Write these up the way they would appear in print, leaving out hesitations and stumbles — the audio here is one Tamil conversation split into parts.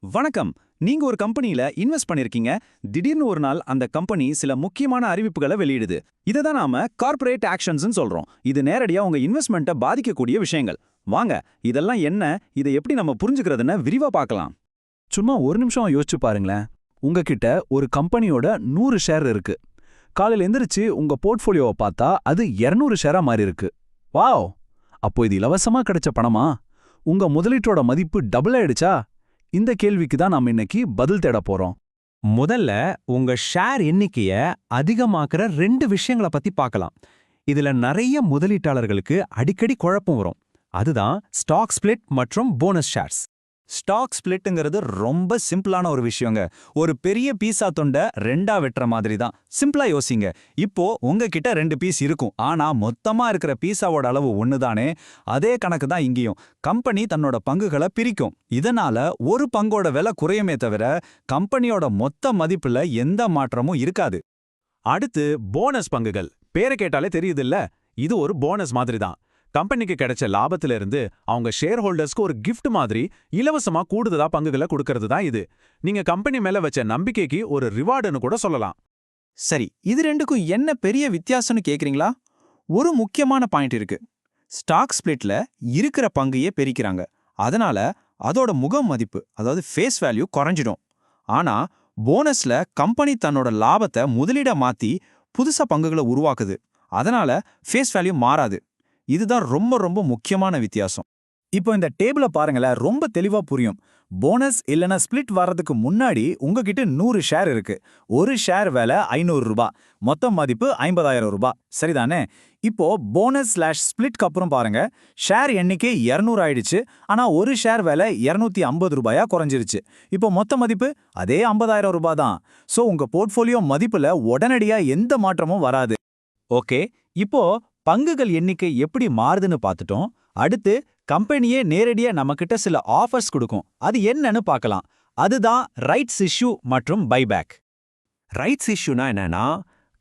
வணக்கம். நீங்க ஒரு கம்பெனில இன்வெஸ்ட் பண்ணிருக்கீங்க. திடீர்னு ஒரு நாள் அந்த கம்பெனி சில முக்கியமான அறிவிப்புகளை வெளியிடுது. இதை தான் நாம கார்ப்பரேட் ஆக்ஷன்ஸ்னு சொல்றோம். இது நேரடியா உங்க இன்வெஸ்ட்மெண்ட்டை பாதிக்கக்கூடிய விஷயங்கள். வாங்க, இதெல்லாம் என்ன, இதை எப்படி நம்ம புரிஞ்சுக்கிறதுன்னு விரிவா பார்க்கலாம். சும்மா ஒரு நிமிஷம் யோசிச்சு பாருங்களேன். உங்ககிட்ட ஒரு கம்பெனியோட 100 ஷேர் இருக்கு. காலையில எந்திரிச்சு உங்க போர்ட்ஃபோலியோவை பார்த்தா அது 200 ஷேரா மாறி இருக்கு. வாவ்! அப்போ இது இலவசமா கிடைச்ச பணமா? உங்க முதலீட்டோட மதிப்பு டபுள் ஆயிடுச்சா? இந்த கேள்விக்கு தான் நாம இன்னைக்கு பதில் தேட போறோம். முதல்ல உங்க ஷேர் எண்ணிக்கைய அதிகமாக்குற 2 விஷயங்களை பத்தி பார்க்கலாம். இதுல நிறைய முதலீட்டாளர்களுக்கு அடிக்கடி குழப்பம் வரும். அதுதான் ஸ்டாக் ஸ்பிளிட் மற்றும் போனஸ் ஷேர்ஸ். ஸ்டாக் ஸ்பிளிட்டுங்கிறது ரொம்ப சிம்பிளான ஒரு விஷயங்க. ஒரு பெரிய பீஸா தொண்டை ரெண்டா வெட்டுற மாதிரி தான். சிம்பிளா யோசிங்க. இப்போ உங்ககிட்ட 2 பீஸ் இருக்கும். ஆனா மொத்தமா இருக்கிற பீஸாவோட அளவு ஒண்ணுதானே. அதே கணக்கு தான் இங்கேயும். கம்பெனி தன்னோட பங்குகளை பிரிக்கும். இதனால ஒரு பங்கோட விலை குறையுமே தவிர கம்பெனியோட மொத்த மதிப்புல எந்த மாற்றமும் இருக்காது. அடுத்து போனஸ் பங்குகள். பேரை கேட்டாலே தெரியுதுல்ல, இது ஒரு போனஸ் மாதிரி தான். கம்பெனிக்கு கிடைச்ச லாபத்துல இருந்து அவங்க ஷேர் ஹோல்டர்ஸ்க்கு ஒரு கிஃப்ட் மாதிரி இலவசமா கூடுதலா பங்குகளை கொடுக்கறது தான் இது. நீங்க கம்பெனி மேல வச்ச நம்பிக்கைக்கு ஒரு ரிவார்டுன்னு கூட சொல்லலாம். சரி, இது ரெண்டுக்கும் என்ன பெரிய வித்தியாசம்னு கேக்குறீங்களா? ஒரு முக்கியமான பாயிண்ட் இருக்கு. ஸ்டாக் ஸ்பிளிட்ல இருக்கிற பங்கையே பிரிக்கிறாங்க. அதனால அதோட முக மதிப்பு, அதாவது ஃபேஸ் வேல்யூ குறைஞ்சிடும். ஆனா போனஸ்ல கம்பெனி தன்னோட லாபத்தை முதலீட மாத்தி புதுசா பங்குகளை உருவாக்குது. அதனால ஃபேஸ் வேல்யூ மாறாது. இதுதான் ரொம்ப ரொம்ப முக்கியமான வித்தியாசம். இப்போ இந்த டேபிள பாருங்களேன், ரொம்ப தெளிவா புரியும். போனஸ் இல்லனா ஸ்பிளிட் வர்றதுக்கு முன்னாடி உங்ககிட்ட 100 ஷேர் இருக்கு. ஒரு ஷேர் விலை 500 ரூபாய். மொத்த மதிப்பு 50,000 ரூபாய். சரிதானே? இப்போ போனஸ்/ஸ்பிளிட்க்கு அப்புறம் பாருங்க, ஷேர் எண்ணிக்கை 200 ஆயிடுச்சு. ஆனா ஒரு ஷேர் விலை 250 ரூபாயா குறைஞ்சிருச்சு. இப்போ மொத்த மதிப்பு அதே 50,000 ரூபாய் தான். சோ உங்க போர்ட்ஃபோலியோ மதிப்புல உடனடியா எந்த மாற்றமும் வராது. ஓகே, இப்போ பங்குகள் எண்ணிக்கை எப்படி மாறுதுன்னு பார்த்துட்டோம். அடுத்து கம்பெனியே நேரடியா நம்மகிட்ட சில ஆஃபர்ஸ் கொடுக்கும். அது என்னன்னு பார்க்கலாம். அதுதான் ரைட்ஸ் இஷ்யூ மற்றும் பைபேக். ரைட்ஸ் இஷ்யூனா என்னன்னா,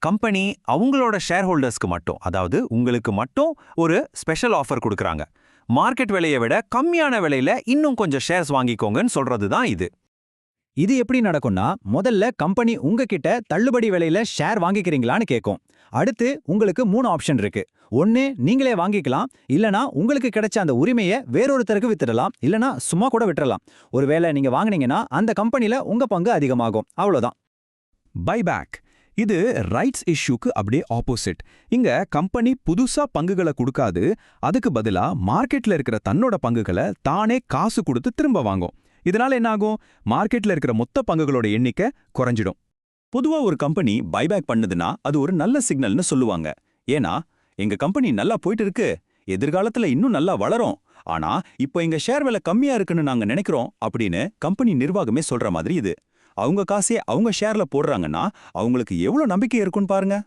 கம்பெனி அவங்களோட ஷேர் ஹோல்டர்ஸ்க்கு மட்டும், அதாவது உங்களுக்கு மட்டும் ஒரு ஸ்பெஷல் ஆஃபர் கொடுக்கறாங்க. மார்க்கெட் விலையை விட கம்மியான விலையில இன்னும் கொஞ்சம் ஷேர்ஸ் வாங்கிக்கோங்கன்னு சொல்றது தான் இது. இது எப்படி நடக்கும்னா, முதல்ல கம்பெனி உங்ககிட்ட தள்ளுபடி விலையில ஷேர் வாங்கிக்கிறீங்களான்னு கேட்கும். அடுத்து உங்களுக்கு 3 ஆப்ஷன் இருக்கு. ஒன்னு, நீங்களே வாங்கிக்கலாம். இல்லனா உங்களுக்கு கிடைச்ச அந்த உரிமையை வேறொருத்தருக்கு வித்துடலாம். இல்லனா சும்மா கூட விட்டுறலாம். ஒருவேளை நீங்க வாங்குனீங்கன்னா அந்த கம்பெனில உங்க பங்கு அதிகமாகும். அவ்வளவுதான். பைபேக். இது ரைட்ஸ் இஷ்யூக்கு அப்படியே ஆப்போசிட். இங்க கம்பெனி புதுசா பங்குகளை கொடுக்காது. அதுக்கு பதிலா மார்க்கெட்ல இருக்கிற தன்னோட பங்குகளை தானே காசு கொடுத்து திரும்ப வாங்கும். இதனால என்ன ஆகும்? மார்க்கெட்ல இருக்கிற மொத்த பங்குகளோட எண்ணிக்கை குறைஞ்சிடும். பொதுவா ஒரு கம்பெனி பைபேக் பண்ணுதுன்னா அது ஒரு நல்ல சிக்னல்னு சொல்லுவாங்க. ஏன்னா, எங்க கம்பெனி நல்லா போயிட்டு இருக்கு, எதிர்காலத்துல இன்னும் நல்லா வளரும், ஆனா இப்போ எங்க ஷேர் விலை கம்மியா இருக்குன்னு நாங்க நினைக்கிறோம் அப்படின்னு கம்பெனி நிர்வாகமே சொல்ற மாதிரி இது. அவங்க காசே அவங்க ஷேர்ல போடுறாங்கன்னா அவங்களுக்கு எவ்வளவு நம்பிக்கை இருக்குன்னு பாருங்க.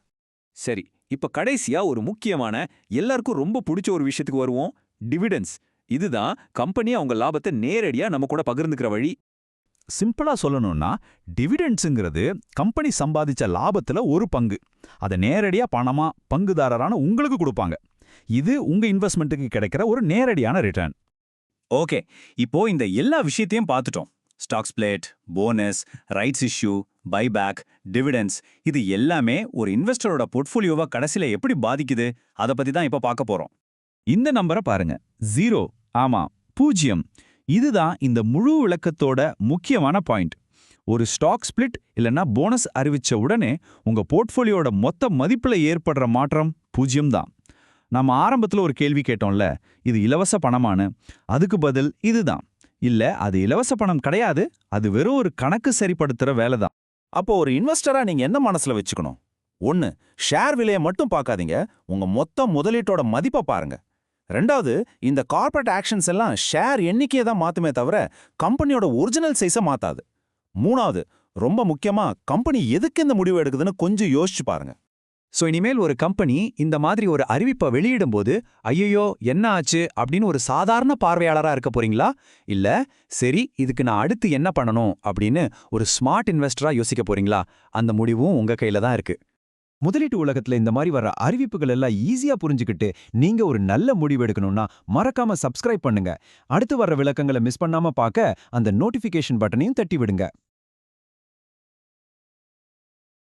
சரி, இப்ப கடைசியா ஒரு முக்கியமான, எல்லாருக்கும் ரொம்ப பிடிச்ச ஒரு விஷயத்துக்கு வருவோம். டிவிடெண்ட்ஸ். இதுதான் கம்பெனி அவங்க லாபத்தை நேரடியா நம்ம கூட பகிர்ந்துக்கிற வழி. சிம்பிளா சொல்லணும்னா, டிவிடெண்ட்ஸுங்கிறது கம்பெனி சம்பாதிச்ச லாபத்துல ஒரு பங்கு. அதை நேரடியா பணமா பங்குதாரரான உங்களுக்கு கொடுப்பாங்க. இது உங்க இன்வெஸ்ட்மெண்ட்டுக்கு கிடைக்கிற ஒரு நேரடியான ரிட்டர்ன். ஓகே, இப்போ இந்த எல்லா விஷயத்தையும் பார்த்துட்டோம். Stock split, bonus, rights issue, buyback, dividends, இது எல்லாமே ஒரு இன்வெஸ்டரோட போர்ட்ஃபோலியோவை கடைசியில எப்படி பாதிக்குது, அதை பத்தி தான் இப்ப பார்க்க போறோம். இந்த நம்பரை பாருங்க, 0. ஆமா, 0. இதுதான் இந்த முழு விளக்கத்தோட முக்கியமான பாயிண்ட். ஒரு ஸ்டாக் ஸ்பிளிட் இல்லைன்னா போனஸ் அறிவிச்ச உடனே உங்க போர்ட்ஃபோலியோட மொத்த மதிப்புல ஏற்படுற மாற்றம் 0 தான். நம்ம ஆரம்பத்துல ஒரு கேள்வி கேட்டோம்ல, இது இலவச பணமானு. அதுக்கு பதில் இதுதான். இல்ல, அது இலவச பணம் கிடையாது, அது வெறும் ஒரு கணக்கு சரிப்படுத்துற வேலை தான். அப்போ ஒரு இன்வெஸ்டரா நீங்க என்ன மனசுல வச்சுக்கணும்? 1, ஷேர் விலையை மட்டும் பார்க்காதீங்க, உங்க மொத்த முதலீட்டோட மதிப்பை பாருங்க. 2வது, இந்த கார்ப்பரேட் ஆக்ஷன்ஸ் எல்லாம் ஷேர் எண்ணிக்கையை தான் மாத்துமே தவிர கம்பெனியோட ஒரிஜினல் சைஸை மாத்தாது. 3வது, ரொம்ப முக்கியமா, கம்பெனி எதுக்கு இந்த முடிவு எடுக்குதுன்னு கொஞ்சம் யோசிச்சு பாருங்க. சோ இனிமேல் ஒரு கம்பெனி இந்த மாதிரி ஒரு அறிவிப்பை வெளியிடும்போது, ஐயோ என்ன ஆச்சு அப்படின்னு ஒரு சாதாரண பார்வையாளரா இருக்க போறீங்களா? இல்ல, சரி இதுக்கு நான் அடுத்து என்ன பண்ணணும் அப்படின்னு ஒரு ஸ்மார்ட் இன்வெஸ்டரா யோசிக்க போறீங்களா? அந்த முடிவும் உங்க கையில தான் இருக்கு. முதலீட்டு உலகத்துல இந்த மாதிரி வர அறிவிப்புகள் எல்லாம் ஈஸியா புரிஞ்சுக்கிட்டு நீங்க ஒரு நல்ல முடிவு எடுக்கணும்னா மறக்காம சப்ஸ்கிரைப் பண்ணுங்க. அடுத்து வர்ற விளக்கங்களை மிஸ் பண்ணாம பார்க்க அந்த நோட்டிஃபிகேஷன் பட்டனையும் தட்டி விடுங்க.